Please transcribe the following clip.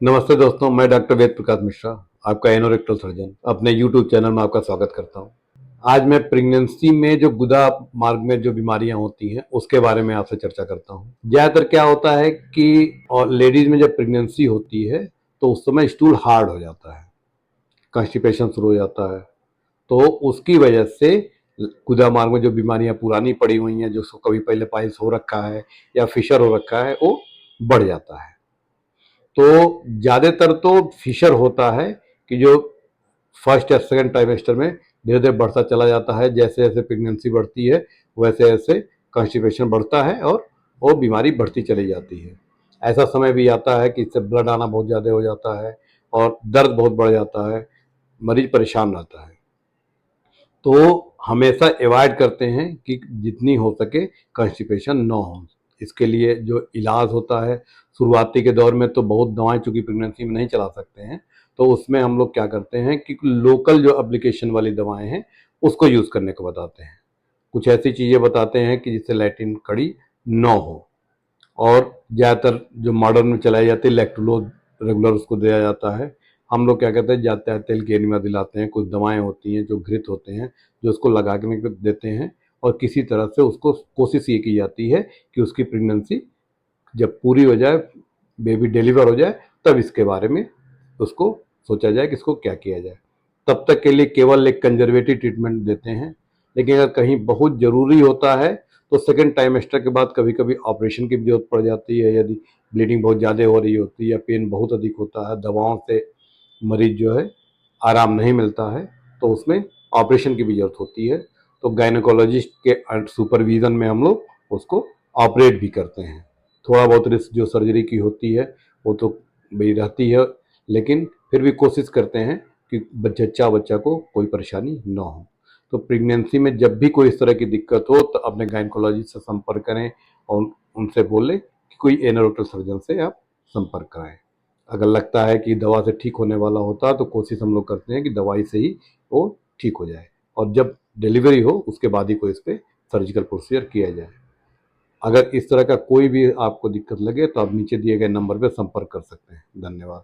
नमस्ते दोस्तों, मैं डॉक्टर वेद प्रकाश मिश्रा, आपका एनोरेक्टल सर्जन अपने यूट्यूब चैनल में आपका स्वागत करता हूं। आज मैं प्रेगनेंसी में जो गुदा मार्ग में जो बीमारियां होती हैं उसके बारे में आपसे चर्चा करता हूं। ज़्यादातर क्या होता है कि और लेडीज में जब प्रेगनेंसी होती है तो उस समय स्टूल हार्ड हो जाता है, कॉन्स्टिपेशन शुरू हो जाता है। तो उसकी वजह से गुदा मार्ग में जो बीमारियां पुरानी पड़ी हुई हैं, जो कभी पहले पाइल्स हो रखा है या फिशर हो रखा है, वो बढ़ जाता है। तो ज़्यादातर तो फिशर होता है कि जो फर्स्ट या सेकंड ट्राइमेस्टर में धीरे धीरे बढ़ता चला जाता है। जैसे जैसे प्रेगनेंसी बढ़ती है वैसे वैसे कॉन्स्टिपेशन बढ़ता है और वो बीमारी बढ़ती चली जाती है। ऐसा समय भी आता है कि इससे ब्लड आना बहुत ज़्यादा हो जाता है और दर्द बहुत बढ़ जाता है, मरीज परेशान रहता है। तो हमेशा अवॉइड करते हैं कि जितनी हो सके कॉन्स्टिपेशन ना हो। इसके लिए जो इलाज होता है, शुरुआती के दौर में तो बहुत दवाएं चूंकि प्रेगनेंसी में नहीं चला सकते हैं, तो उसमें हम लोग क्या करते हैं कि लोकल जो एप्लीकेशन वाली दवाएं हैं उसको यूज़ करने को बताते हैं। कुछ ऐसी चीज़ें बताते हैं कि जिससे लैटिन कड़ी ना हो। और ज़्यादातर जो मॉडर्न में चलाई जाती है लैक्टुलोज रेगुलर उसको दिया जाता है। हम लोग क्या कहते हैं, जाते हैं तेल की एनिमा दिलाते हैं। कुछ दवाएं होती हैं जो घृत होते हैं, जो उसको लगा के देते हैं और किसी तरह से उसको कोशिश ये की जाती है कि उसकी प्रेगनेंसी जब पूरी हो जाए, बेबी डिलीवर हो जाए, तब इसके बारे में उसको सोचा जाए कि इसको क्या किया जाए। तब तक के लिए केवल एक कंजर्वेटिव ट्रीटमेंट देते हैं। लेकिन अगर कहीं बहुत ज़रूरी होता है तो सेकेंड टाइमेस्टर के बाद कभी कभी ऑपरेशन की भी जरूरत पड़ जाती है। यदि ब्लीडिंग बहुत ज़्यादा हो रही होती है या पेन बहुत अधिक होता है, दवाओं से मरीज जो है आराम नहीं मिलता है, तो उसमें ऑपरेशन की भी जरूरत होती है। तो गायनेकोलॉजिस्ट के सुपरविजन में हम लोग उसको ऑपरेट भी करते हैं। थोड़ा बहुत रिस्क जो सर्जरी की होती है वो तो भाई रहती है, लेकिन फिर भी कोशिश करते हैं कि जच्चा बच्चा को कोई परेशानी ना हो। तो प्रेगनेंसी में जब भी कोई इस तरह की दिक्कत हो तो अपने गायनेकोलॉजिस्ट से संपर्क करें और उनसे बोलें कि कोई एनोरेक्टल सर्जन से आप संपर्क कराएं। अगर लगता है कि दवा से ठीक होने वाला होता है तो कोशिश हम लोग करते हैं कि दवाई से ही वो ठीक हो जाए, और जब डिलीवरी हो उसके बाद ही कोई इस पर सर्जिकल प्रोसीजर किया जाए। अगर इस तरह का कोई भी आपको दिक्कत लगे तो आप नीचे दिए गए नंबर पर संपर्क कर सकते हैं। धन्यवाद।